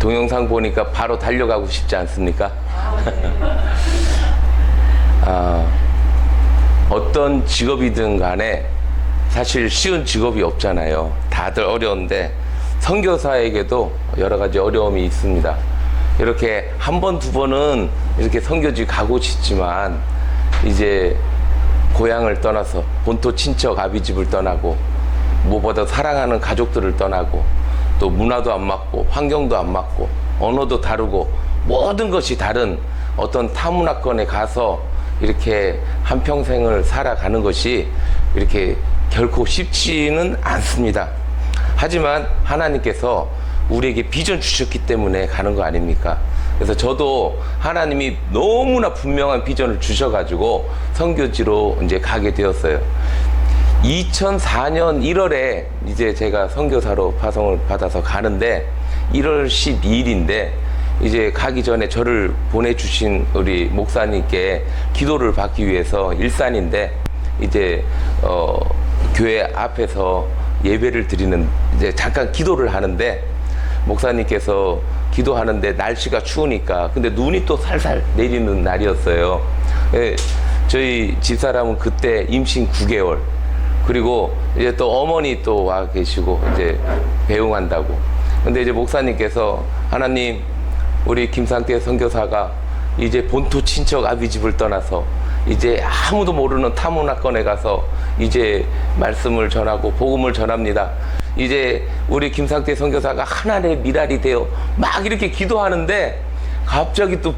동영상 보니까 바로 달려가고 싶지 않습니까? 어떤 직업이든 간에 사실 쉬운 직업이 없잖아요. 다들 어려운데 선교사에게도 여러 가지 어려움이 있습니다. 이렇게 한 번, 두 번은 이렇게 선교지 가고 싶지만 이제 고향을 떠나서 본토 친척 아비집을 떠나고 무엇보다 사랑하는 가족들을 떠나고 또 문화도 안 맞고 환경도 안 맞고 언어도 다르고 모든 것이 다른 어떤 타문화권에 가서 이렇게 한평생을 살아가는 것이 이렇게 결코 쉽지는 않습니다. 하지만 하나님께서 우리에게 비전 주셨기 때문에 가는 거 아닙니까? 그래서 저도 하나님이 너무나 분명한 비전을 주셔가지고 선교지로 이제 가게 되었어요. 2004년 1월에 이제 제가 선교사로 파송을 받아서 가는데 1월 12일인데 이제 가기 전에 저를 보내주신 우리 목사님께 기도를 받기 위해서 일산인데 이제 교회 앞에서 예배를 드리는 이제 잠깐 기도를 하는데 목사님께서 기도하는데 날씨가 추우니까 근데 눈이 또 살살 내리는 날이었어요. 예, 저희 집사람은 그때 임신 9개월 그리고 이제 또 어머니 또 와 계시고 이제 배웅한다고. 근데 이제 목사님께서 하나님 우리 김상태 선교사가 이제 본토 친척 아비집을 떠나서 이제 아무도 모르는 타문화권에 가서 이제 말씀을 전하고 복음을 전합니다. 이제 우리 김상태 선교사가 하나님의 미랄이 되어 막 이렇게 기도하는데 갑자기 또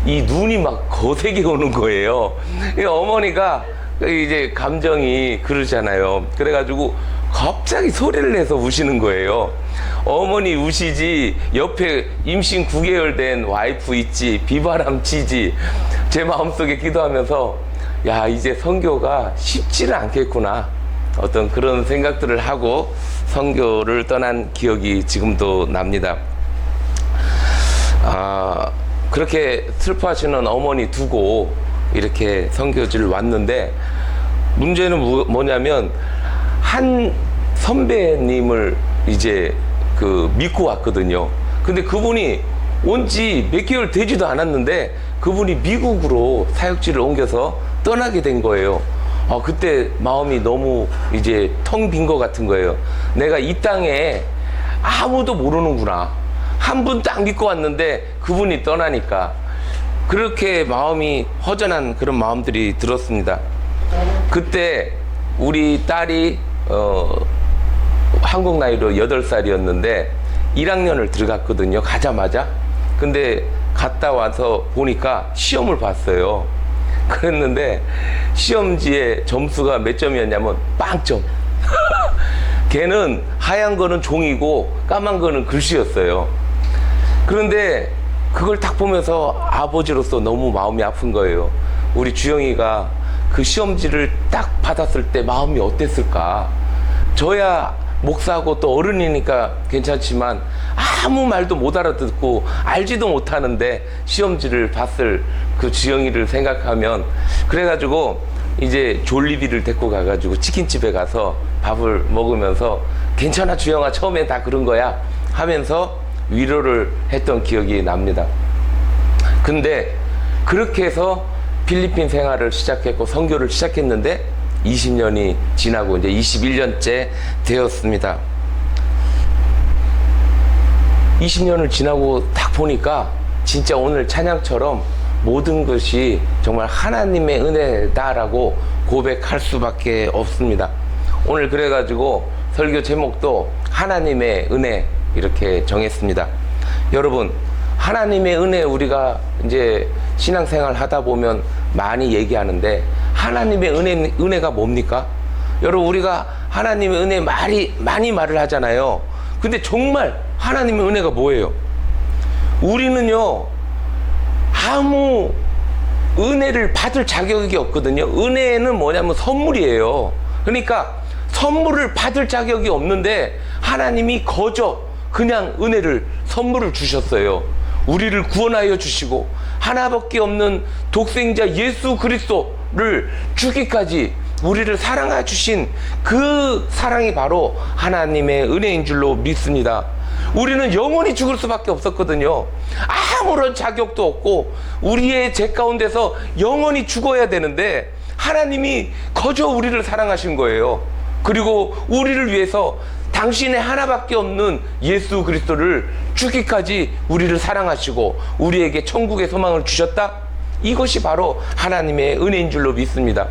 이 눈이 막 거세게 오는 거예요. 어머니가 이제 감정이 그러잖아요. 그래가지고 갑자기 소리를 내서 우시는 거예요. 어머니 우시지 옆에 임신 9개월 된 와이프 있지 비바람 치지. 제 마음속에 기도하면서 야 이제 선교가 쉽지는 않겠구나 어떤 그런 생각들을 하고 선교를 떠난 기억이 지금도 납니다. 그렇게 슬퍼하시는 어머니 두고 이렇게 선교지를 왔는데 문제는 뭐냐면 한 선배님을 이제 믿고 왔거든요. 근데 그분이 온 지 몇 개월 되지도 않았는데 그분이 미국으로 사역지를 옮겨서 떠나게 된 거예요. 그때 마음이 너무 이제 텅 빈 것 같은 거예요. 내가 이 땅에 아무도 모르는구나. 한 분 딱 믿고 왔는데 그분이 떠나니까 그렇게 마음이 허전한 그런 마음들이 들었습니다. 그때 우리 딸이 한국 나이로 8살이었는데 1학년을 들어갔거든요. 가자마자. 근데 갔다 와서 보니까 시험을 봤어요. 그랬는데 시험지에 점수가 몇 점이었냐면 빵점. 걔는 하얀 거는 종이고 까만 거는 글씨였어요. 그런데 그걸 딱 보면서 아버지로서 너무 마음이 아픈 거예요. 우리 주영이가 그 시험지를 딱 받았을 때 마음이 어땠을까? 저야 목사하고 또 어른이니까 괜찮지만 아무 말도 못 알아듣고 알지도 못하는데 시험지를 봤을 그 주영이를 생각하면 그래가지고 이제 졸리비를 데리고 가가지고 치킨집에 가서 밥을 먹으면서 괜찮아 주영아 처음에 다 그런 거야 하면서 위로를 했던 기억이 납니다. 근데 그렇게 해서 필리핀 생활을 시작했고 선교를 시작했는데 20년이 지나고 이제 21년째 되었습니다. 20년을 지나고 딱 보니까 진짜 오늘 찬양처럼 모든 것이 정말 하나님의 은혜다라고 고백할 수밖에 없습니다. 오늘 그래가지고 설교 제목도 하나님의 은혜 이렇게 정했습니다. 여러분 하나님의 은혜 우리가 이제 신앙생활 하다 보면 많이 얘기하는데 하나님의 은혜가 뭡니까? 여러분 우리가 하나님의 은혜 많이 말을 하잖아요. 근데 정말 하나님의 은혜가 뭐예요? 우리는요 아무 은혜를 받을 자격이 없거든요. 은혜는 뭐냐면 선물이에요. 그러니까 선물을 받을 자격이 없는데 하나님이 거저 그냥 은혜를 선물을 주셨어요. 우리를 구원하여 주시고 하나밖에 없는 독생자 예수 그리스도를 주기까지 우리를 사랑해 주신 그 사랑이 바로 하나님의 은혜인 줄로 믿습니다. 우리는 영원히 죽을 수밖에 없었거든요. 아무런 자격도 없고 우리의 죄 가운데서 영원히 죽어야 되는데 하나님이 거저 우리를 사랑하신 거예요. 그리고 우리를 위해서 당신의 하나밖에 없는 예수 그리스도를 죽기까지 우리를 사랑하시고 우리에게 천국의 소망을 주셨다. 이것이 바로 하나님의 은혜인 줄로 믿습니다.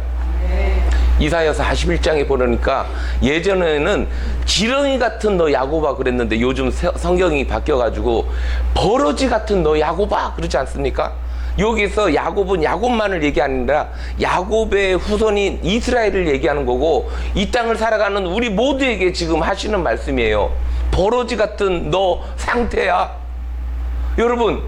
이사야서 41장에 보니까 예전에는 지렁이 같은 너 야곱아 그랬는데 요즘 성경이 바뀌어가지고 버러지 같은 너 야곱아 그러지 않습니까? 여기서 야곱은 야곱만을 얘기하는 아니라 야곱의 후손인 이스라엘을 얘기하는 거고 이 땅을 살아가는 우리 모두에게 지금 하시는 말씀이에요. 버러지 같은 너 상태야. 여러분,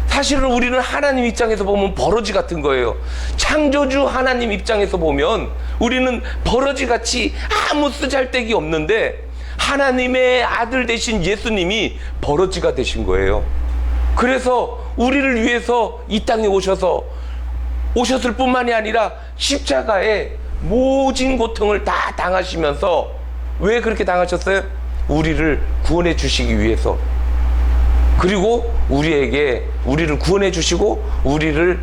사실은 우리는 하나님 입장에서 보면 버러지 같은 거예요. 창조주 하나님 입장에서 보면 우리는 버러지같이 아무 쓰잘데기 없는데 하나님의 아들 되신 예수님이 버러지가 되신 거예요. 그래서 우리를 위해서 이 땅에 오셨을 뿐만이 아니라 십자가에 모진 고통을 다 당하시면서 왜 그렇게 당하셨어요? 우리를 구원해 주시기 위해서. 그리고 우리를 구원해 주시고 우리를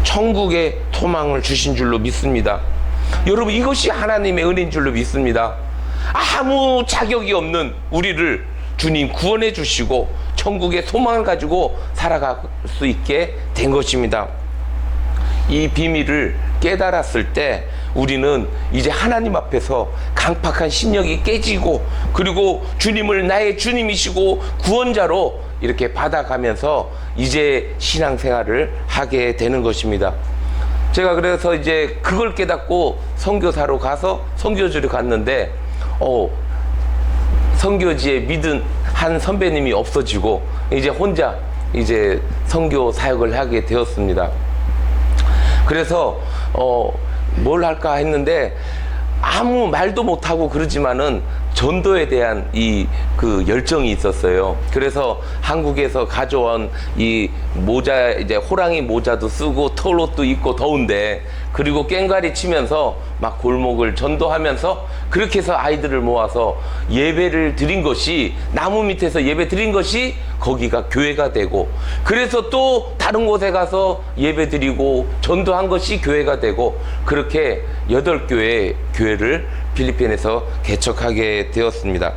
천국의 소망을 주신 줄로 믿습니다. 여러분, 이것이 하나님의 은혜인 줄로 믿습니다. 아무 자격이 없는 우리를 주님 구원해 주시고 천국의 소망을 가지고 살아갈 수 있게 된 것입니다. 이 비밀을 깨달았을 때 우리는 이제 하나님 앞에서 강팍한 신력이 깨지고 그리고 주님을 나의 주님이시고 구원자로 이렇게 받아가면서 이제 신앙생활을 하게 되는 것입니다. 제가 그래서 이제 그걸 깨닫고 선교사로 가서 선교지를 갔는데 선교지에 믿은 한 선배님이 없어지고 이제 혼자 이제 선교 사역을 하게 되었습니다. 그래서 뭘 할까 했는데 아무 말도 못하고 그러지만은 전도에 대한 그 열정이 있었어요. 그래서 한국에서 가져온 이 모자, 이제 호랑이 모자도 쓰고 털옷도 입고 더운데 그리고 꽹과리 치면서 막 골목을 전도하면서 그렇게 해서 아이들을 모아서 예배를 드린 것이, 나무 밑에서 예배 드린 것이 거기가 교회가 되고, 그래서 또 다른 곳에 가서 예배 드리고 전도한 것이 교회가 되고, 그렇게 8교회 교회를 필리핀에서 개척하게 되었습니다.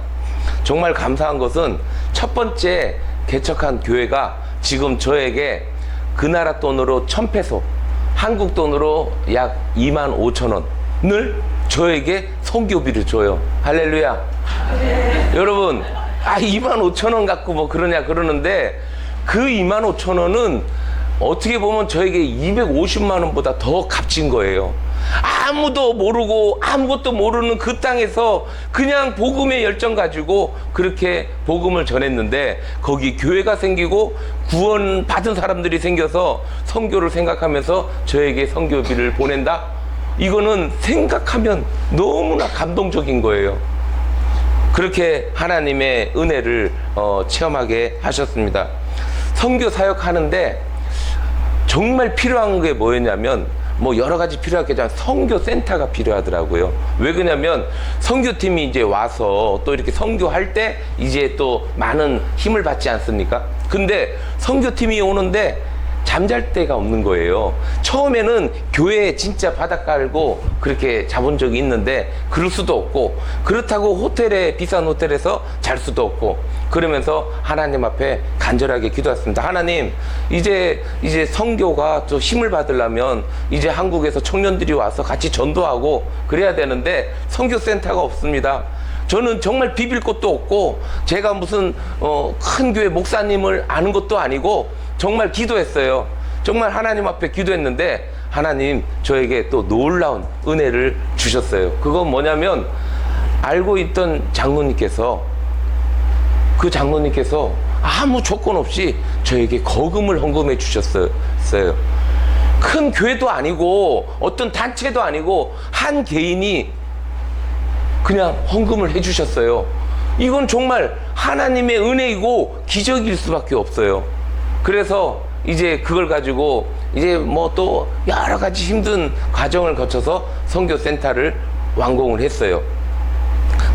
정말 감사한 것은 첫 번째 개척한 교회가 지금 저에게 그 나라 돈으로 1,000페소, 한국 돈으로 약 25,000원을 저에게 선교비를 줘요. 할렐루야. 여러분, 25,000원 갖고 뭐 그러냐 그러는데, 그 25,000원은 어떻게 보면 저에게 250만 원보다 더 값진 거예요. 아무도 모르고 아무것도 모르는 그 땅에서 그냥 복음의 열정 가지고 그렇게 복음을 전했는데, 거기 교회가 생기고 구원 받은 사람들이 생겨서 선교를 생각하면서 저에게 선교비를 보낸다? 이거는 생각하면 너무나 감동적인 거예요. 그렇게 하나님의 은혜를 체험하게 하셨습니다. 선교 사역하는데 정말 필요한 게 뭐였냐면, 뭐 여러 가지 필요하겠지만 선교센터가 필요하더라고요. 왜 그러냐면 선교팀이 이제 와서 또 이렇게 선교할 때 이제 또 많은 힘을 받지 않습니까? 근데 선교팀이 오는데 잠잘 데가 없는 거예요. 처음에는 교회에 진짜 바닥 깔고 그렇게 자본 적이 있는데 그럴 수도 없고, 그렇다고 호텔에, 비싼 호텔에서 잘 수도 없고, 그러면서 하나님 앞에 간절하게 기도했습니다. 하나님, 이제 선교가 또 힘을 받으려면 이제 한국에서 청년들이 와서 같이 전도하고 그래야 되는데 선교센터가 없습니다. 저는 정말 비빌 것도 없고, 제가 무슨 큰 교회 목사님을 아는 것도 아니고 정말 기도했어요. 정말 하나님 앞에 기도했는데 하나님 저에게 또 놀라운 은혜를 주셨어요. 그건 뭐냐면, 알고 있던 장로님께서, 그 장로님께서 아무 조건 없이 저에게 거금을 헌금해 주셨어요. 큰 교회도 아니고 어떤 단체도 아니고 한 개인이 그냥 헌금을 해 주셨어요. 이건 정말 하나님의 은혜이고 기적일 수밖에 없어요. 그래서 이제 그걸 가지고 이제 뭐 또 여러 가지 힘든 과정을 거쳐서 선교센터를 완공을 했어요.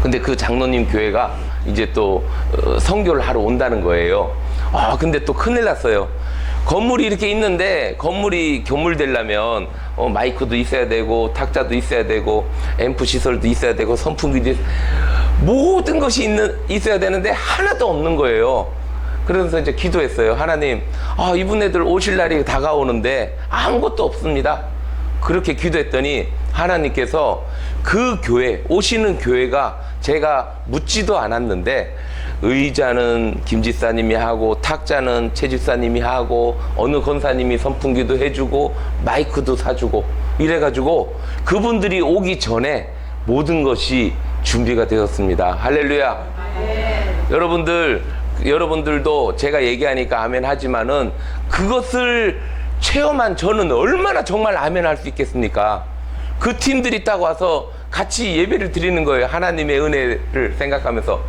근데 그 장로님 교회가 이제 또 선교를 하러 온다는 거예요. 근데 또 큰일 났어요. 건물이 이렇게 있는데 건물이 교물되려면 마이크도 있어야 되고 탁자도 있어야 되고 앰프 시설도 있어야 되고 선풍기도 모든 것이 있어야 되는데 하나도 없는 거예요. 그래서 이제 기도했어요. 하나님, 이분네들 오실 날이 다가오는데 아무것도 없습니다. 그렇게 기도했더니 하나님께서 그 교회, 오시는 교회가 제가 묻지도 않았는데 의자는 김지사님이 하고 탁자는 최집사님이 하고 어느 권사님이 선풍기도 해주고 마이크도 사주고 이래가지고 그분들이 오기 전에 모든 것이 준비가 되었습니다. 할렐루야. 여러분들도 제가 얘기하니까 아멘 하지만은 그것을 체험한 저는 얼마나 정말 아멘 할 수 있겠습니까? 그 팀들이 딱 와서 같이 예배를 드리는 거예요. 하나님의 은혜를 생각하면서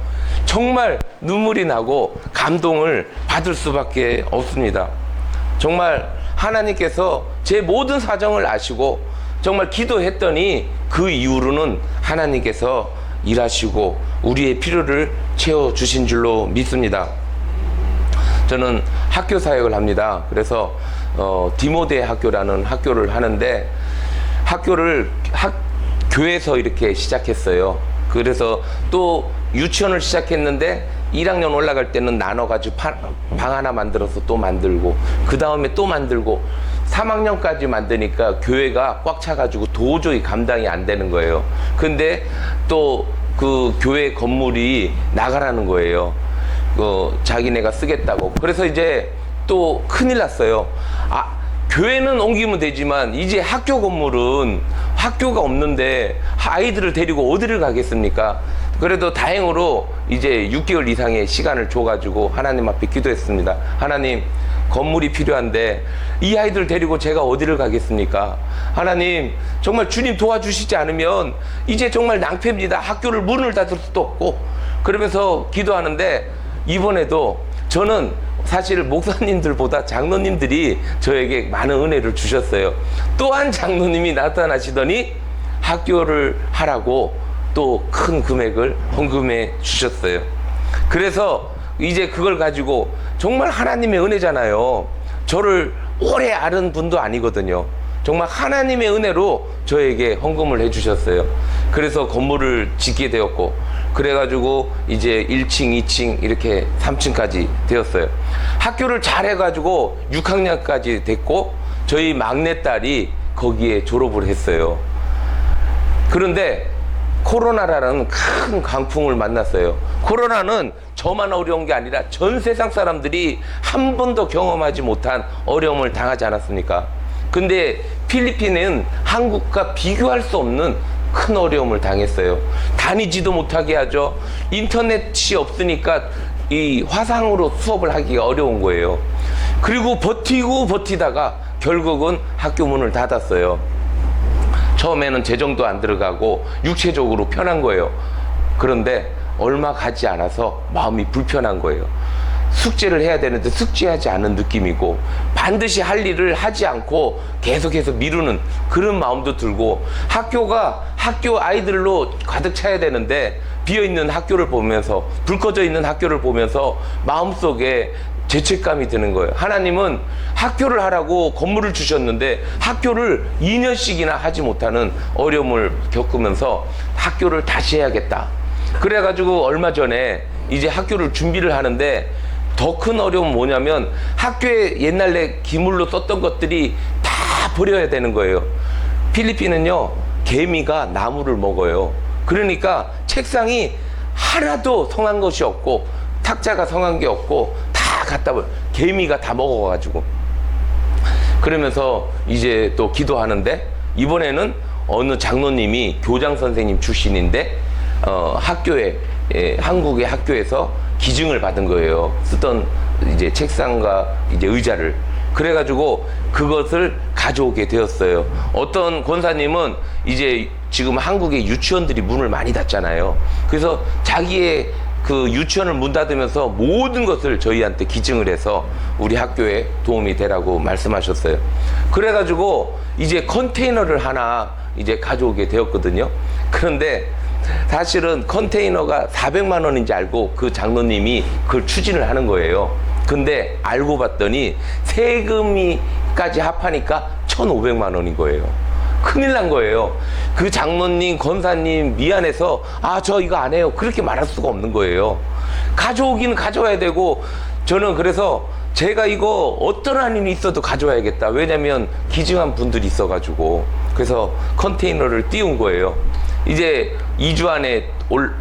정말 눈물이 나고 감동을 받을 수밖에 없습니다. 정말 하나님께서 제 모든 사정을 아시고 정말 기도했더니 그 이후로는 하나님께서 일하시고 우리의 필요를 채워주신 줄로 믿습니다. 저는 학교 사역을 합니다. 그래서 디모데 학교라는 학교를 하는데 교회에서 이렇게 시작했어요. 그래서 또 유치원을 시작했는데 1학년 올라갈 때는 나눠가지고 방 하나 만들어서 또 만들고 그 다음에 또 만들고 3학년까지 만드니까 교회가 꽉 차가지고 도저히 감당이 안 되는 거예요. 근데 또 그 교회 건물이 나가라는 거예요. 자기네가 쓰겠다고. 그래서 이제 또 큰일 났어요. 교회는 옮기면 되지만 이제 학교 건물은 학교가 없는데 아이들을 데리고 어디를 가겠습니까? 그래도 다행으로 이제 6개월 이상의 시간을 줘가지고 하나님 앞에 기도했습니다. 하나님, 건물이 필요한데 이 아이들 데리고 제가 어디를 가겠습니까? 하나님, 정말 주님 도와주시지 않으면 이제 정말 낭패입니다. 학교를 문을 닫을 수도 없고. 그러면서 기도하는데 이번에도 저는 사실 목사님들보다 장로님들이 저에게 많은 은혜를 주셨어요. 또한 장로님이 나타나시더니 학교를 하라고 또 큰 금액을 헌금해 주셨어요. 그래서 이제 그걸 가지고 정말 하나님의 은혜잖아요. 저를 오래 아는 분도 아니거든요. 정말 하나님의 은혜로 저에게 헌금을 해 주셨어요. 그래서 건물을 짓게 되었고, 그래가지고 이제 1층, 2층 이렇게 3층까지 되었어요. 학교를 잘 해가지고 6학년까지 됐고 저희 막내딸이 거기에 졸업을 했어요. 그런데 코로나라는 큰 강풍을 만났어요. 코로나는 저만 어려운 게 아니라 전 세상 사람들이 한 번도 경험하지 못한 어려움을 당하지 않았습니까? 근데 필리핀은 한국과 비교할 수 없는 큰 어려움을 당했어요. 다니지도 못하게 하죠. 인터넷이 없으니까 이 화상으로 수업을 하기가 어려운 거예요. 그리고 버티다가 결국은 학교 문을 닫았어요. 처음에는 재정도 안 들어가고 육체적으로 편한 거예요. 그런데 얼마 가지 않아서 마음이 불편한 거예요. 숙제를 해야 되는데 숙제하지 않은 느낌이고 반드시 할 일을 하지 않고 계속해서 미루는 그런 마음도 들고 학교 아이들로 가득 차야 되는데 비어있는 학교를 보면서 불 꺼져 있는 학교를 보면서 마음속에 죄책감이 드는 거예요. 하나님은 학교를 하라고 건물을 주셨는데 학교를 2년씩이나 하지 못하는 어려움을 겪으면서 학교를 다시 해야겠다. 그래가지고 얼마 전에 이제 학교를 준비를 하는데 더 큰 어려움은 뭐냐면 학교에 옛날에 기물로 썼던 것들이 다 버려야 되는 거예요. 필리핀은요, 개미가 나무를 먹어요. 그러니까 책상이 하나도 성한 것이 없고 탁자가 성한 게 없고 다 갖다 버려. 개미가 다 먹어가지고. 그러면서 이제 또 기도하는데 이번에는 어느 장로님이 교장 선생님 출신인데 한국의 학교에서 기증을 받은 거예요. 쓰던 이제 책상과 이제 의자를. 그래가지고 그것을 가져오게 되었어요. 어떤 권사님은 이제 지금 한국의 유치원들이 문을 많이 닫잖아요. 그래서 자기의 그 유치원을 문 닫으면서 모든 것을 저희한테 기증을 해서 우리 학교에 도움이 되라고 말씀하셨어요. 그래가지고 이제 컨테이너를 하나 이제 가져오게 되었거든요. 그런데 사실은 컨테이너가 400만 원인지 알고 그 장로님이 그걸 추진을 하는 거예요. 근데 알고 봤더니 세금이까지 합하니까 1,500만 원인 거예요. 큰일 난 거예요. 그 장로님, 권사님 미안해서 저 이거 안 해요, 그렇게 말할 수가 없는 거예요. 가져오기는 가져와야 되고, 저는 그래서 제가 이거 어떤 한이 있어도 가져와야겠다. 왜냐면 기증한 분들이 있어가지고. 그래서 컨테이너를 띄운 거예요. 이제 2주 안에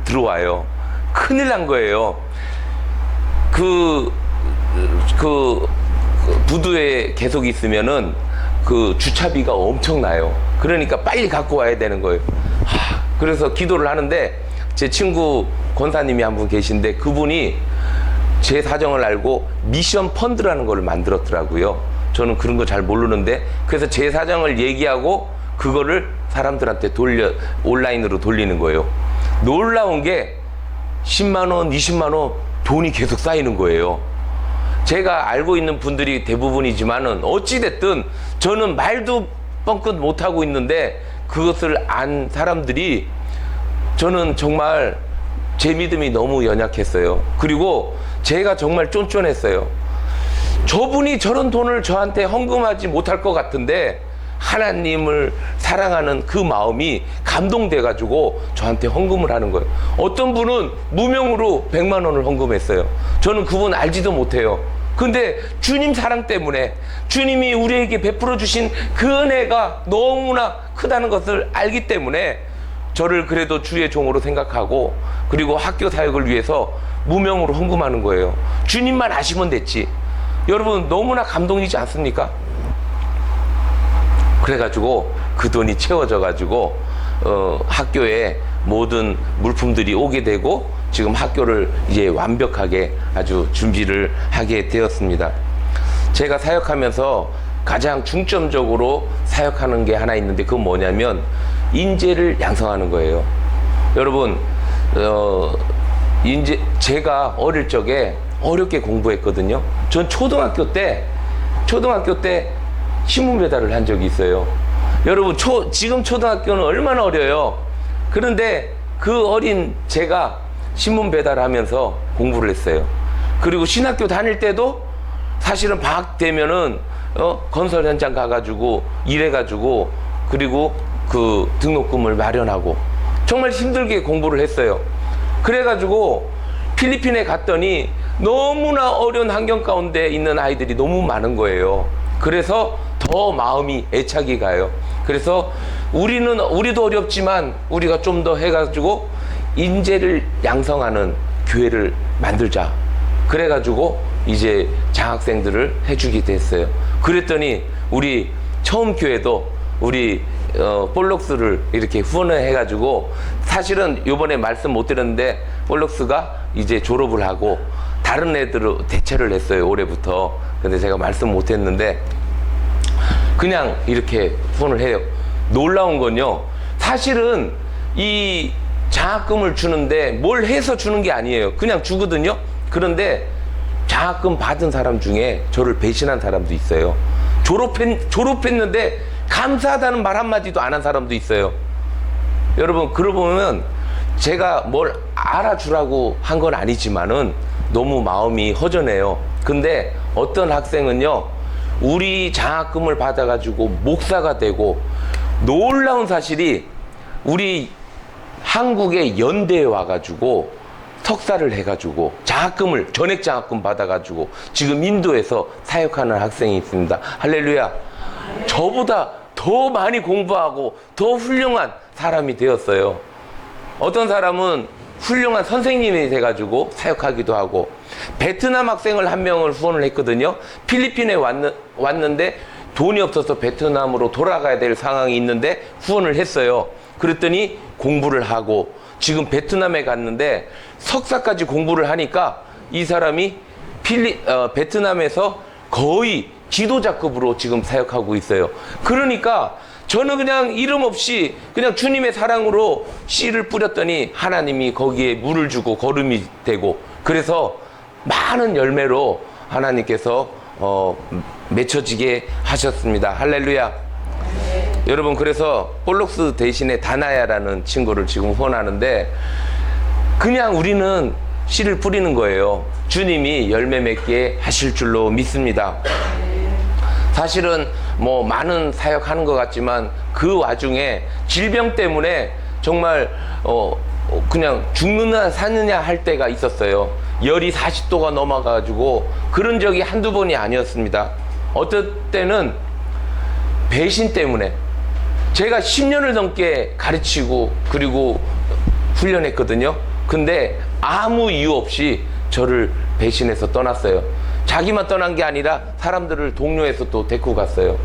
들어와요. 큰일 난 거예요. 그 부두에 계속 있으면은 그 주차비가 엄청나요. 그러니까 빨리 갖고 와야 되는 거예요. 그래서 기도를 하는데, 제 친구 권사님이 한 분 계신데, 그분이 제 사정을 알고 미션 펀드라는 걸 만들었더라고요. 저는 그런 거 잘 모르는데, 그래서 제 사정을 얘기하고 그거를 사람들한테 온라인으로 돌리는 거예요. 놀라운 게 10만 원, 20만 원 돈이 계속 쌓이는 거예요. 제가 알고 있는 분들이 대부분이지만은 어찌됐든 저는 말도 뻥끗 못하고 있는데, 그것을 안 사람들이, 저는 정말 제 믿음이 너무 연약했어요. 그리고 제가 정말 쫀쫀했어요. 저분이 저런 돈을 저한테 헌금하지 못할 것 같은데 하나님을 사랑하는 그 마음이 감동돼가지고 저한테 헌금을 하는 거예요. 어떤 분은 무명으로 100만 원을 헌금했어요. 저는 그분 알지도 못해요. 근데 주님 사랑 때문에, 주님이 우리에게 베풀어 주신 그 은혜가 너무나 크다는 것을 알기 때문에 저를 그래도 주의 종으로 생각하고, 그리고 학교 사역을 위해서 무명으로 헌금하는 거예요. 주님만 아시면 됐지. 여러분, 너무나 감동이지 않습니까? 그래가지고 그 돈이 채워져가지고 학교에 모든 물품들이 오게 되고, 지금 학교를 이제 완벽하게 아주 준비를 하게 되었습니다. 제가 사역하면서 가장 중점적으로 사역하는 게 하나 있는데, 그건 뭐냐면 인재를 양성하는 거예요. 여러분, 제가 어릴 적에 어렵게 공부했거든요. 전 초등학교 때 신문 배달을 한 적이 있어요. 여러분, 지금 초등학교는 얼마나 어려요. 그런데 그 어린 제가 신문 배달하면서 공부를 했어요. 그리고 신학교 다닐 때도 사실은 방학 되면은 건설 현장 가가지고 일해가지고, 그리고 그 등록금을 마련하고 정말 힘들게 공부를 했어요. 그래가지고 필리핀에 갔더니 너무나 어려운 환경 가운데 있는 아이들이 너무 많은 거예요. 그래서 더 마음이 애착이 가요. 그래서 우리도 어렵지만 우리가 좀 더 해가지고 인재를 양성하는 교회를 만들자. 그래가지고 이제 장학생들을 해주게 됐어요. 그랬더니 우리 처음 교회도 우리 볼록스를 이렇게 후원을 해가지고, 사실은 요번에 말씀 못 드렸는데 볼록스가 이제 졸업을 하고 다른 애들을 대체를 했어요, 올해부터. 근데 제가 말씀 못 했는데 그냥 이렇게 후원을 해요. 놀라운 건요, 사실은 이 장학금을 주는데 뭘 해서 주는 게 아니에요. 그냥 주거든요. 그런데 장학금 받은 사람 중에 저를 배신한 사람도 있어요. 졸업했는데 감사하다는 말 한마디도 안 한 사람도 있어요. 여러분, 그러고 보면 제가 뭘 알아주라고 한 건 아니지만은 너무 마음이 허전해요. 근데 어떤 학생은요, 우리 장학금을 받아가지고 목사가 되고, 놀라운 사실이 우리 한국의 연대에 와가지고 석사를 해가지고 장학금을, 전액 장학금 받아가지고 지금 인도에서 사역하는 학생이 있습니다. 할렐루야. 저보다 더 많이 공부하고 더 훌륭한 사람이 되었어요. 어떤 사람은 훌륭한 선생님이 돼가지고 사역하기도 하고, 베트남 학생을 한 명을 후원을 했거든요. 필리핀에 왔는데 돈이 없어서 베트남으로 돌아가야 될 상황이 있는데 후원을 했어요. 그랬더니 공부를 하고 지금 베트남에 갔는데 석사까지 공부를 하니까 이 사람이 베트남에서 거의 지도자급으로 지금 사역하고 있어요. 그러니까 저는 그냥 이름 없이 그냥 주님의 사랑으로 씨를 뿌렸더니 하나님이 거기에 물을 주고 거름이 되고, 그래서 많은 열매로 하나님께서 맺혀지게 하셨습니다. 할렐루야. 여러분, 그래서 볼록스 대신에 다나야라는 친구를 지금 후원하는데, 그냥 우리는 씨를 뿌리는 거예요. 주님이 열매 맺게 하실 줄로 믿습니다. 사실은 뭐 많은 사역하는 것 같지만 그 와중에 질병 때문에 정말 그냥 죽느냐 사느냐 할 때가 있었어요. 열이 40도가 넘어가지고 그런 적이 한두 번이 아니었습니다. 어떨 때는 배신 때문에, 제가 10년을 넘게 가르치고 그리고 훈련했거든요. 근데 아무 이유 없이 저를 배신해서 떠났어요. 자기만 떠난 게 아니라 사람들을 동료해서 또 데리고 갔어요.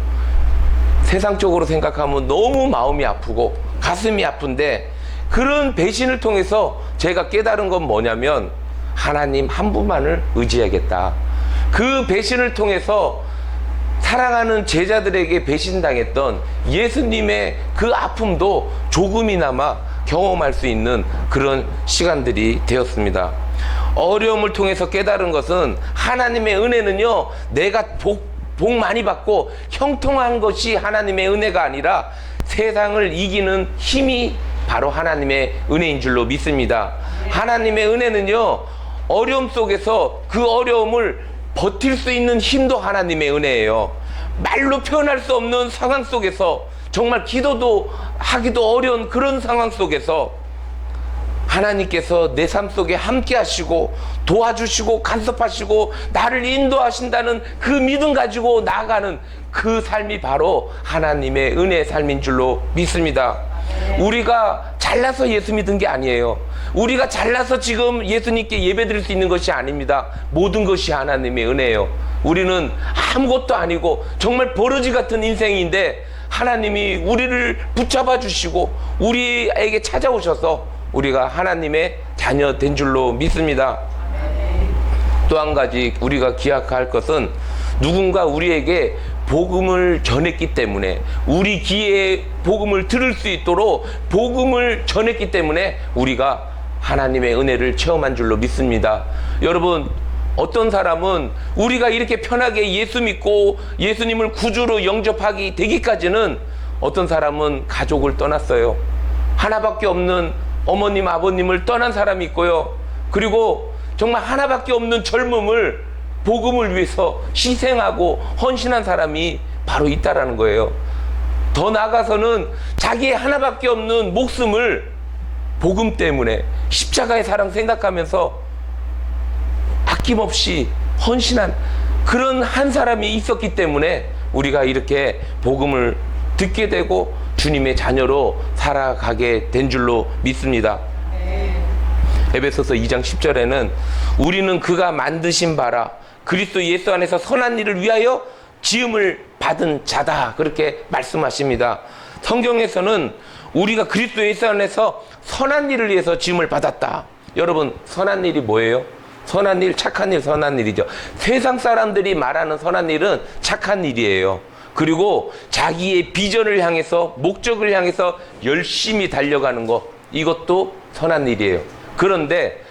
세상적으로 생각하면 너무 마음이 아프고 가슴이 아픈데, 그런 배신을 통해서 제가 깨달은 건 뭐냐면, 하나님 한 분만을 의지하겠다. 그 배신을 통해서 사랑하는 제자들에게 배신당했던 예수님의 그 아픔도 조금이나마 경험할 수 있는 그런 시간들이 되었습니다. 어려움을 통해서 깨달은 것은, 하나님의 은혜는요, 내가 복 많이 받고 형통한 것이 하나님의 은혜가 아니라 세상을 이기는 힘이 바로 하나님의 은혜인 줄로 믿습니다. 하나님의 은혜는요, 어려움 속에서 그 어려움을 버틸 수 있는 힘도 하나님의 은혜예요. 말로 표현할 수 없는 상황 속에서, 정말 기도도 하기도 어려운 그런 상황 속에서 하나님께서 내 삶 속에 함께 하시고 도와주시고 간섭하시고 나를 인도하신다는 그 믿음 가지고 나아가는 그 삶이 바로 하나님의 은혜의 삶인 줄로 믿습니다. 우리가 잘나서 예수 믿은 게 아니에요. 우리가 잘나서 지금 예수님께 예배드릴 수 있는 것이 아닙니다. 모든 것이 하나님의 은혜예요. 우리는 아무것도 아니고 정말 버러지 같은 인생인데, 하나님이 우리를 붙잡아 주시고 우리에게 찾아오셔서 우리가 하나님의 자녀 된 줄로 믿습니다. 또 한 가지 우리가 기억할 것은, 누군가 우리에게 복음을 전했기 때문에, 우리 귀에 복음을 들을 수 있도록 복음을 전했기 때문에 우리가 하나님의 은혜를 체험한 줄로 믿습니다. 여러분, 어떤 사람은 우리가 이렇게 편하게 예수 믿고 예수님을 구주로 영접하기 되기까지는, 어떤 사람은 가족을 떠났어요. 하나밖에 없는 어머님 아버님을 떠난 사람이 있고요. 그리고 정말 하나밖에 없는 젊음을 복음을 위해서 희생하고 헌신한 사람이 바로 있다라는 거예요. 더 나아가서는 자기의 하나밖에 없는 목숨을 복음 때문에, 십자가의 사랑 생각하면서 아낌없이 헌신한 그런 한 사람이 있었기 때문에 우리가 이렇게 복음을 듣게 되고 주님의 자녀로 살아가게 된 줄로 믿습니다. 에베소서 2장 10절에는 우리는 그가 만드신 바라 그리스도 예수 안에서 선한 일을 위하여 지음을 받은 자다, 그렇게 말씀하십니다. 성경에서는 우리가 그리스도 예수 안에서 선한 일을 위해서 지음을 받았다. 여러분, 선한 일이 뭐예요? 선한 일, 착한 일, 선한 일이죠. 세상 사람들이 말하는 선한 일은 착한 일이에요. 그리고 자기의 비전을 향해서, 목적을 향해서 열심히 달려가는 것, 이것도 선한 일이에요. 그런데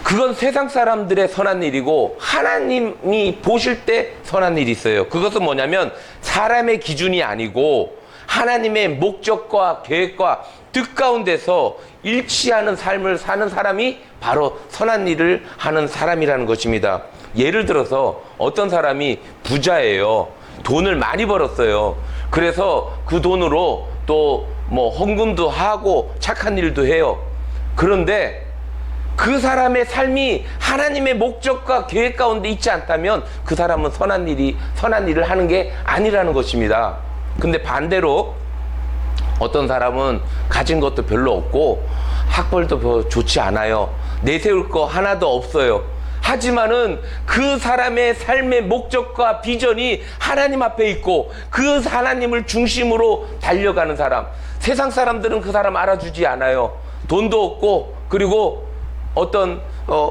그건 세상 사람들의 선한 일이고, 하나님이 보실 때 선한 일이 있어요. 그것은 뭐냐면 사람의 기준이 아니고 하나님의 목적과 계획과 뜻 가운데서 일치하는 삶을 사는 사람이 바로 선한 일을 하는 사람이라는 것입니다. 예를 들어서 어떤 사람이 부자예요. 돈을 많이 벌었어요. 그래서 그 돈으로 또 뭐 헌금도 하고 착한 일도 해요. 그런데 그 사람의 삶이 하나님의 목적과 계획 가운데 있지 않다면 그 사람은 선한 일을 하는 게 아니라는 것입니다. 근데 반대로 어떤 사람은 가진 것도 별로 없고 학벌도 별로 좋지 않아요. 내세울 거 하나도 없어요. 하지만은 그 사람의 삶의 목적과 비전이 하나님 앞에 있고 그 하나님을 중심으로 달려가는 사람, 세상 사람들은 그 사람 알아주지 않아요. 돈도 없고 그리고 어떤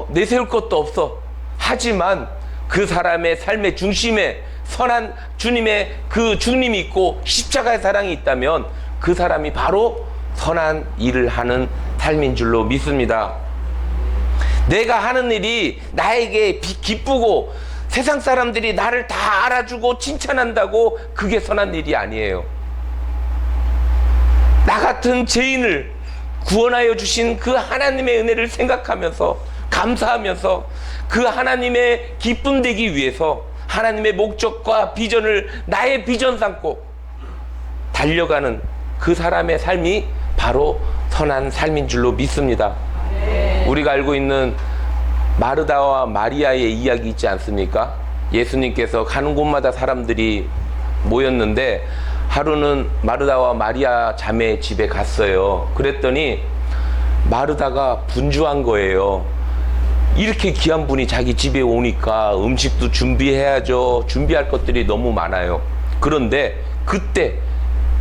내세울 것도 없어. 하지만 그 사람의 삶의 중심에 선한 주님의 그 주님이 있고 십자가의 사랑이 있다면 그 사람이 바로 선한 일을 하는 삶인 줄로 믿습니다. 내가 하는 일이 나에게 기쁘고 세상 사람들이 나를 다 알아주고 칭찬한다고 그게 선한 일이 아니에요. 나 같은 죄인을 구원하여 주신 그 하나님의 은혜를 생각하면서 감사하면서 그 하나님의 기쁨 되기 위해서 하나님의 목적과 비전을 나의 비전 삼고 달려가는 그 사람의 삶이 바로 선한 삶인 줄로 믿습니다. 우리가 알고 있는 마르다와 마리아의 이야기 있지 않습니까? 예수님께서 가는 곳마다 사람들이 모였는데 하루는 마르다와 마리아 자매 집에 갔어요. 그랬더니 마르다가 분주한 거예요. 이렇게 귀한 분이 자기 집에 오니까 음식도 준비해야죠. 준비할 것들이 너무 많아요. 그런데 그때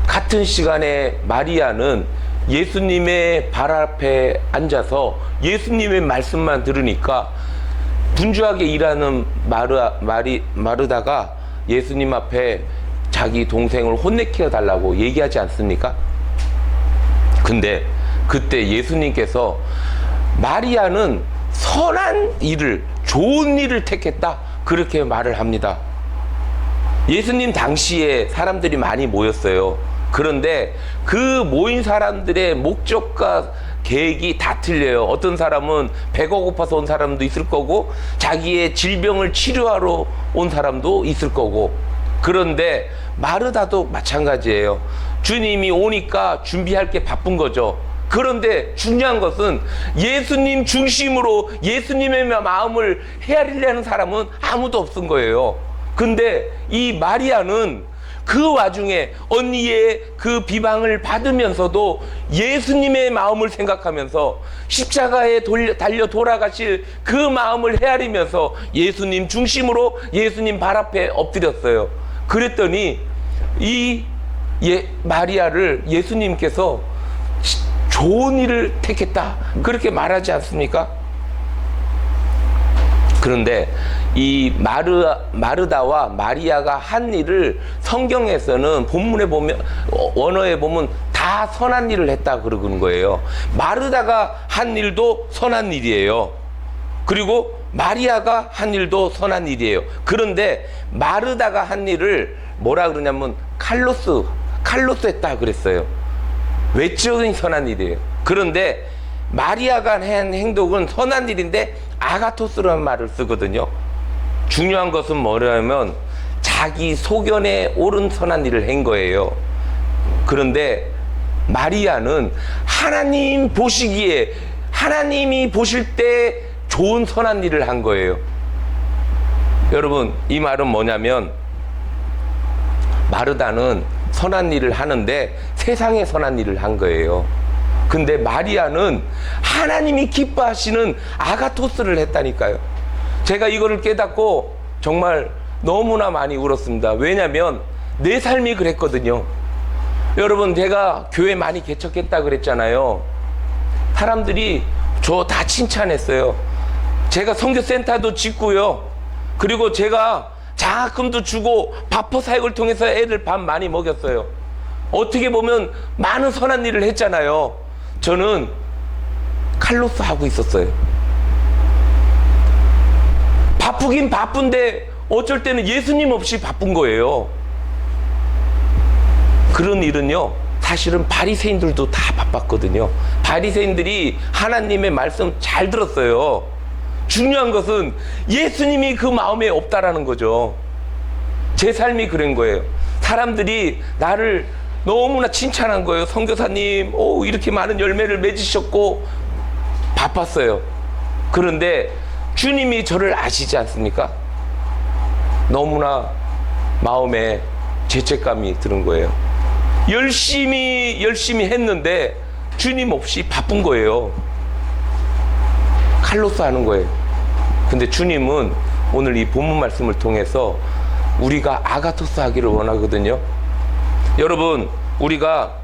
같은 시간에 마리아는 예수님의 발 앞에 앉아서 예수님의 말씀만 들으니까 분주하게 일하는 마르다가 예수님 앞에 자기 동생을 혼내켜 달라고 얘기하지 않습니까? 근데 그때 예수님께서 마리아는 선한 일을, 좋은 일을 택했다, 그렇게 말을 합니다. 예수님 당시에 사람들이 많이 모였어요. 그런데 그 모인 사람들의 목적과 계획이 다 틀려요. 어떤 사람은 배가 고파서 온 사람도 있을 거고 자기의 질병을 치료하러 온 사람도 있을 거고, 그런데 마르다도 마찬가지예요. 주님이 오니까 준비할 게 바쁜 거죠. 그런데 중요한 것은 예수님 중심으로 예수님의 마음을 헤아리려는 사람은 아무도 없은 거예요. 근데 이 마리아는 그 와중에 언니의 그 비방을 받으면서도 예수님의 마음을 생각하면서 십자가에 달려 돌아가실 그 마음을 헤아리면서 예수님 중심으로 예수님 발 앞에 엎드렸어요. 그랬더니 이 마리아를 예수님께서 좋은 일을 택했다, 그렇게 말하지 않습니까? 그런데 이 마르다와 마리아가 한 일을 성경에서는 본문에 보면, 원어에 보면 다 선한 일을 했다 그러는 거예요. 마르다가 한 일도 선한 일이에요. 그리고 마리아가 한 일도 선한 일이에요. 그런데 마르다가 한 일을 뭐라 그러냐면 칼로스 했다 그랬어요. 외적인 선한 일이에요. 그런데 마리아가 한 행동은 선한 일인데 아가토스라는 말을 쓰거든요. 중요한 것은 뭐냐면 자기 소견에 옳은 선한 일을 한 거예요. 그런데 마리아는 하나님 보시기에, 하나님이 보실 때 좋은 선한 일을 한 거예요. 여러분, 이 말은 뭐냐면 마르다는 선한 일을 하는데 세상에 선한 일을 한 거예요. 근데 마리아는 하나님이 기뻐하시는 아가토스를 했다니까요. 제가 이거를 깨닫고 정말 너무나 많이 울었습니다. 왜냐면 내 삶이 그랬거든요. 여러분, 제가 교회 많이 개척했다 그랬잖아요. 사람들이 저 다 칭찬했어요. 제가 선교센터도 짓고요. 그리고 제가 장학금도 주고 바포 사역을 통해서 애들 밥 많이 먹였어요. 어떻게 보면 많은 선한 일을 했잖아요. 저는 칼로스 하고 있었어요. 바쁘긴 바쁜데 어쩔 때는 예수님 없이 바쁜 거예요. 그런 일은요, 사실은 바리새인들도 다 바빴거든요. 바리새인들이 하나님의 말씀 잘 들었어요. 중요한 것은 예수님이 그 마음에 없다라는 거죠. 제 삶이 그런 거예요. 사람들이 나를 너무나 칭찬한 거예요. 선교사님, 이렇게 많은 열매를 맺으셨고 바빴어요. 그런데 주님이 저를 아시지 않습니까? 너무나 마음에 죄책감이 드는 거예요. 열심히 했는데 주님 없이 바쁜 거예요. 칼로스 하는 거예요. 근데 주님은 오늘 이 본문 말씀을 통해서 우리가 아가토스 하기를 원하거든요. 여러분, 우리가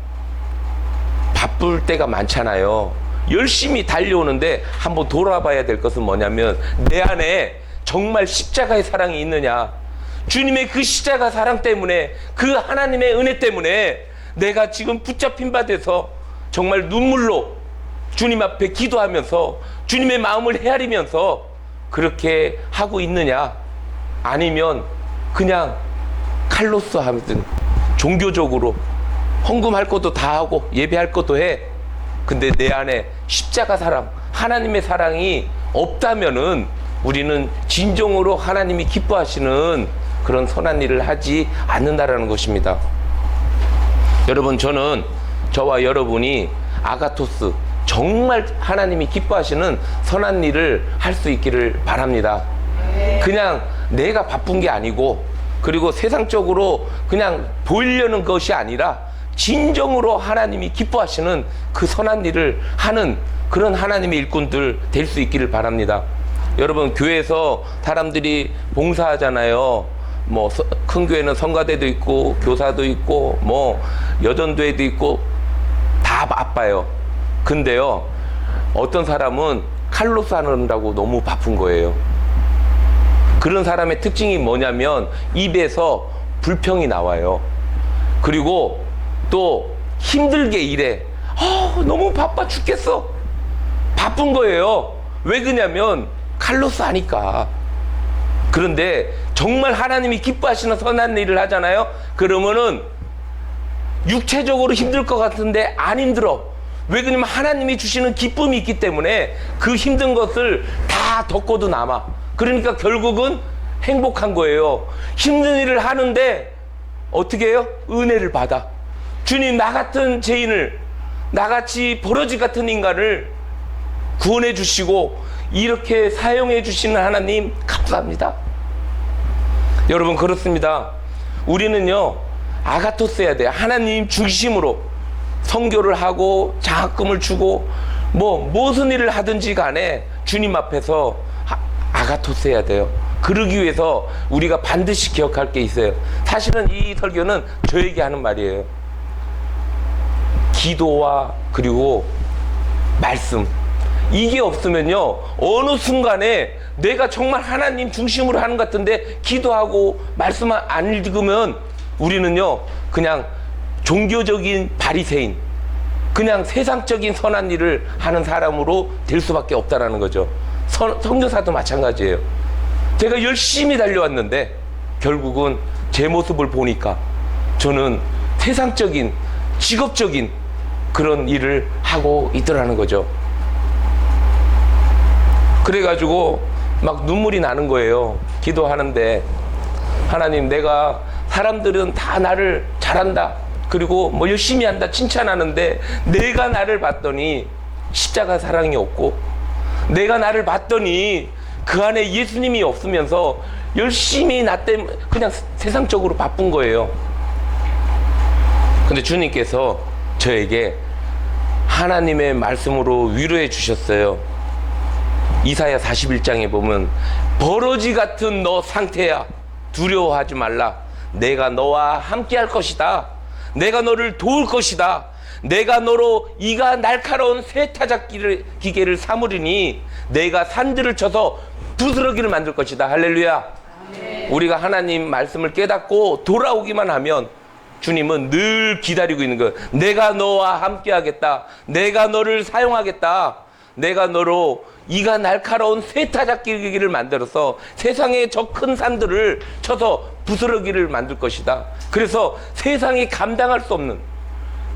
바쁠 때가 많잖아요. 열심히 달려오는데 한번 돌아봐야 될 것은 뭐냐면 내 안에 정말 십자가의 사랑이 있느냐. 주님의 그 십자가 사랑 때문에, 그 하나님의 은혜 때문에 내가 지금 붙잡힌 바 돼서 정말 눈물로 주님 앞에 기도하면서 주님의 마음을 헤아리면서 그렇게 하고 있느냐, 아니면 그냥 칼로스 하든 종교적으로 헌금할 것도 다 하고 예배할 것도 해. 근데 내 안에 십자가 사랑, 하나님의 사랑이 없다면은 우리는 진정으로 하나님이 기뻐하시는 그런 선한 일을 하지 않는다라는 것입니다. 여러분, 저는 저와 여러분이 아가토스, 정말 하나님이 기뻐하시는 선한 일을 할 수 있기를 바랍니다. 그냥 내가 바쁜 게 아니고, 그리고 세상적으로 그냥 보이려는 것이 아니라 진정으로 하나님이 기뻐하시는 그 선한 일을 하는 그런 하나님의 일꾼들 될 수 있기를 바랍니다. 여러분, 교회에서 사람들이 봉사하잖아요. 뭐 큰 교회는 성가대도 있고 교사도 있고 뭐 여전도회도 있고 다 바빠요. 근데요, 어떤 사람은 칼로 싸는다고 너무 바쁜 거예요. 그런 사람의 특징이 뭐냐면 입에서 불평이 나와요. 그리고 또 힘들게 일해. 너무 바빠 죽겠어. 바쁜 거예요. 왜 그러냐면 칼로 싸니까. 그런데 정말 하나님이 기뻐하시는 선한 일을 하잖아요. 그러면은 육체적으로 힘들 것 같은데 안 힘들어. 왜 그러냐면 하나님이 주시는 기쁨이 있기 때문에 그 힘든 것을 다 덮고도 남아. 그러니까 결국은 행복한 거예요. 힘든 일을 하는데 어떻게 해요? 은혜를 받아. 주님, 나 같은 죄인을, 나같이 버러지 같은 인간을 구원해 주시고 이렇게 사용해 주시는 하나님 감사합니다. 여러분, 그렇습니다. 우리는요, 아가토스 해야 돼요. 하나님 중심으로 선교를 하고 장학금을 주고 뭐 무슨 일을 하든지 간에 주님 앞에서 아가토스 해야 돼요. 그러기 위해서 우리가 반드시 기억할 게 있어요. 사실은 이 설교는 저에게 하는 말이에요. 기도와 그리고 말씀, 이게 없으면요, 어느 순간에 내가 정말 하나님 중심으로 하는 것 같은데 기도하고 말씀 안 읽으면 우리는요, 그냥 종교적인 바리새인, 그냥 세상적인 선한 일을 하는 사람으로 될 수밖에 없다라는 거죠. 선교사도 마찬가지예요. 제가 열심히 달려왔는데 결국은 제 모습을 보니까 저는 세상적인, 직업적인 그런 일을 하고 있더라는 거죠. 그래가지고 막 눈물이 나는 거예요. 기도하는데, 하나님, 내가 사람들은 다 나를 잘한다, 그리고 뭐 열심히 한다 칭찬하는데 내가 나를 봤더니 십자가 사랑이 없고, 내가 나를 봤더니 그 안에 예수님이 없으면서 열심히 나 때문에 그냥 세상적으로 바쁜 거예요. 근데 주님께서 저에게 하나님의 말씀으로 위로해 주셨어요. 이사야 41장에 보면 버러지 같은 너 상태야, 두려워하지 말라. 내가 너와 함께 할 것이다. 내가 너를 도울 것이다. 내가 너로 이가 날카로운 쇠타작 기계를 삼으리니 내가 산들을 쳐서 부스러기를 만들 것이다. 할렐루야. 아멘. 우리가 하나님 말씀을 깨닫고 돌아오기만 하면 주님은 늘 기다리고 있는 거예요. 내가 너와 함께 하겠다. 내가 너를 사용하겠다. 내가 너로 이가 날카로운 쇠타작 기계를 만들어서 세상의 저 큰 산들을 쳐서 부스러기를 만들 것이다. 그래서 세상이 감당할 수 없는,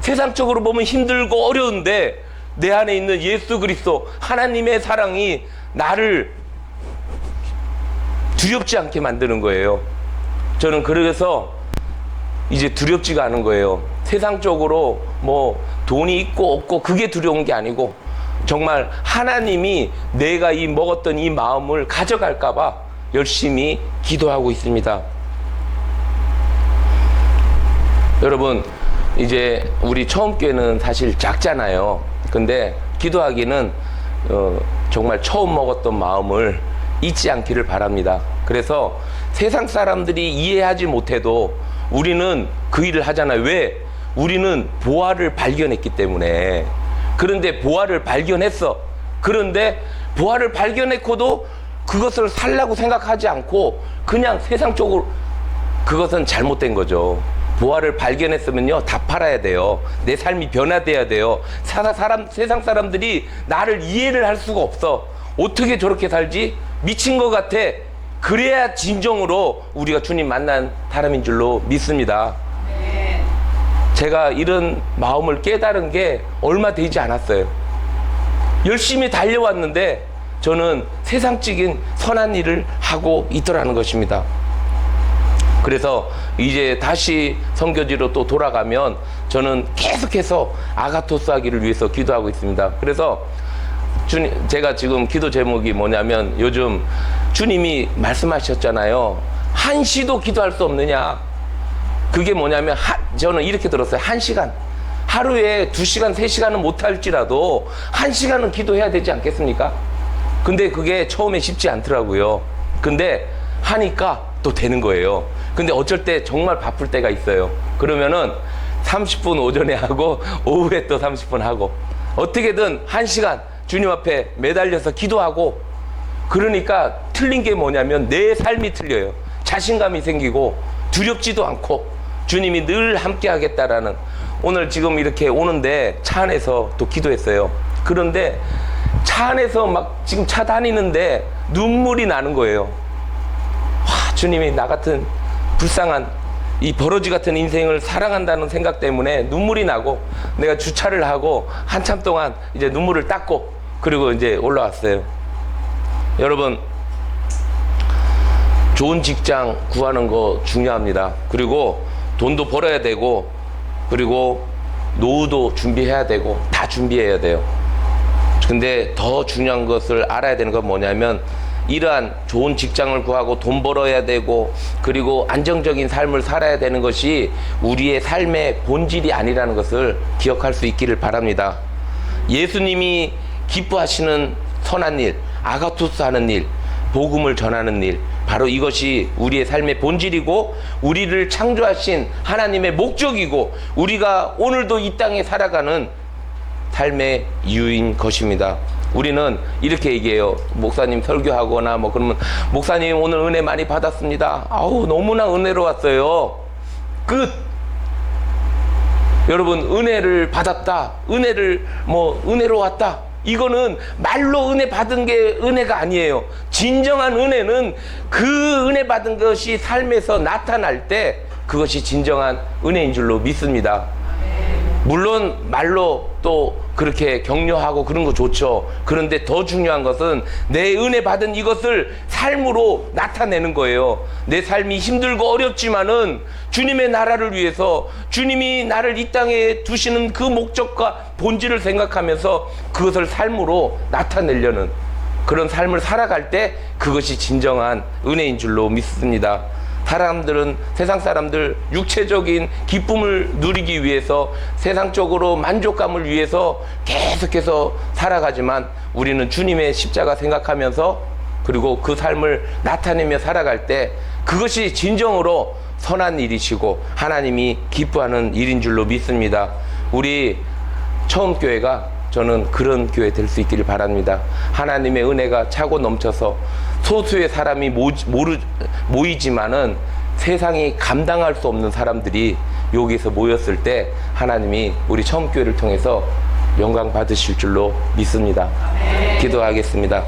세상적으로 보면 힘들고 어려운데 내 안에 있는 예수 그리스도 하나님의 사랑이 나를 두렵지 않게 만드는 거예요. 저는 그래서 이제 두렵지가 않은 거예요. 세상적으로 뭐 돈이 있고 없고 그게 두려운 게 아니고 정말 하나님이 내가 이 먹었던 이 마음을 가져갈까 봐 열심히 기도하고 있습니다. 여러분, 이제 우리 처음 교회는 사실 작잖아요. 근데 기도하기는 정말 처음 먹었던 마음을 잊지 않기를 바랍니다. 그래서 세상 사람들이 이해하지 못해도 우리는 그 일을 하잖아요. 왜? 우리는 보화를 발견했기 때문에. 그런데 보화를 발견했어. 그런데 보화를 발견했고도 그것을 살라고 생각하지 않고 그냥 세상적으로, 그것은 잘못된 거죠. 보화를 발견했으면요, 다 팔아야 돼요. 내 삶이 변화돼야 돼요. 세상 사람들이 나를 이해를 할 수가 없어. 어떻게 저렇게 살지? 미친 것 같아. 그래야 진정으로 우리가 주님 만난 사람인 줄로 믿습니다. 네. 제가 이런 마음을 깨달은 게 얼마 되지 않았어요. 열심히 달려왔는데 저는 세상적인 선한 일을 하고 있더라는 것입니다. 그래서 이제 다시 선교지로 또 돌아가면 저는 계속해서 아가토스 하기를 위해서 기도하고 있습니다. 그래서 주님, 제가 지금 기도 제목이 뭐냐면, 요즘 주님이 말씀하셨잖아요. 한시도 기도할 수 없느냐. 그게 뭐냐면 저는 이렇게 들었어요. 1시간, 하루에 2시간 3시간은 못할지라도 1시간은 기도해야 되지 않겠습니까? 근데 그게 처음에 쉽지 않더라고요. 근데 하니까 또 되는 거예요. 근데 어쩔 때 정말 바쁠 때가 있어요. 그러면은 30분 오전에 하고 오후에 또 30분 하고, 어떻게든 1시간 주님 앞에 매달려서 기도하고, 그러니까 틀린 게 뭐냐면 내 삶이 틀려요. 자신감이 생기고 두렵지도 않고 주님이 늘 함께 하겠다라는. 오늘 지금 이렇게 오는데 차 안에서 또 기도했어요. 그런데 차 안에서 막 지금 차 다니는데 눈물이 나는 거예요. 와, 주님이 나 같은 불쌍한 이 버러지 같은 인생을 사랑한다는 생각 때문에 눈물이 나고, 내가 주차를 하고 한참 동안 이제 눈물을 닦고 그리고 이제 올라왔어요. 여러분, 좋은 직장 구하는 거 중요합니다. 그리고 돈도 벌어야 되고, 그리고 노후도 준비해야 되고, 다 준비해야 돼요. 근데 더 중요한 것을 알아야 되는 건 뭐냐면, 이러한 좋은 직장을 구하고 돈 벌어야 되고, 그리고 안정적인 삶을 살아야 되는 것이 우리의 삶의 본질이 아니라는 것을 기억할 수 있기를 바랍니다. 예수님이 기뻐하시는 선한 일, 아가토스 하는 일, 복음을 전하는 일, 바로 이것이 우리의 삶의 본질이고, 우리를 창조하신 하나님의 목적이고, 우리가 오늘도 이 땅에 살아가는 삶의 이유인 것입니다. 우리는 이렇게 얘기해요. 목사님 설교하거나 뭐 그러면, 목사님 오늘 은혜 많이 받았습니다. 아우, 너무나 은혜로웠어요. 끝. 여러분, 은혜를 받았다, 은혜를 은혜로웠다, 이거는 말로 은혜 받은 게 은혜가 아니에요. 진정한 은혜는 그 은혜 받은 것이 삶에서 나타날 때 그것이 진정한 은혜인 줄로 믿습니다. 물론 말로 또 그렇게 격려하고 그런 거 좋죠. 그런데 더 중요한 것은 내 은혜 받은 이것을 삶으로 나타내는 거예요. 내 삶이 힘들고 어렵지만은 주님의 나라를 위해서, 주님이 나를 이 땅에 두시는 그 목적과 본질을 생각하면서 그것을 삶으로 나타내려는 그런 삶을 살아갈 때 그것이 진정한 은혜인 줄로 믿습니다. 사람들은, 세상 사람들, 육체적인 기쁨을 누리기 위해서, 세상적으로 만족감을 위해서 계속해서 살아가지만, 우리는 주님의 십자가 생각하면서 그리고 그 삶을 나타내며 살아갈 때 그것이 진정으로 선한 일이시고 하나님이 기뻐하는 일인 줄로 믿습니다. 우리 처음 교회가, 저는 그런 교회 될 수 있기를 바랍니다. 하나님의 은혜가 차고 넘쳐서 소수의 사람이 모이지만은 세상이 감당할 수 없는 사람들이 여기서 모였을 때 하나님이 우리 처음 교회를 통해서 영광 받으실 줄로 믿습니다. 기도하겠습니다.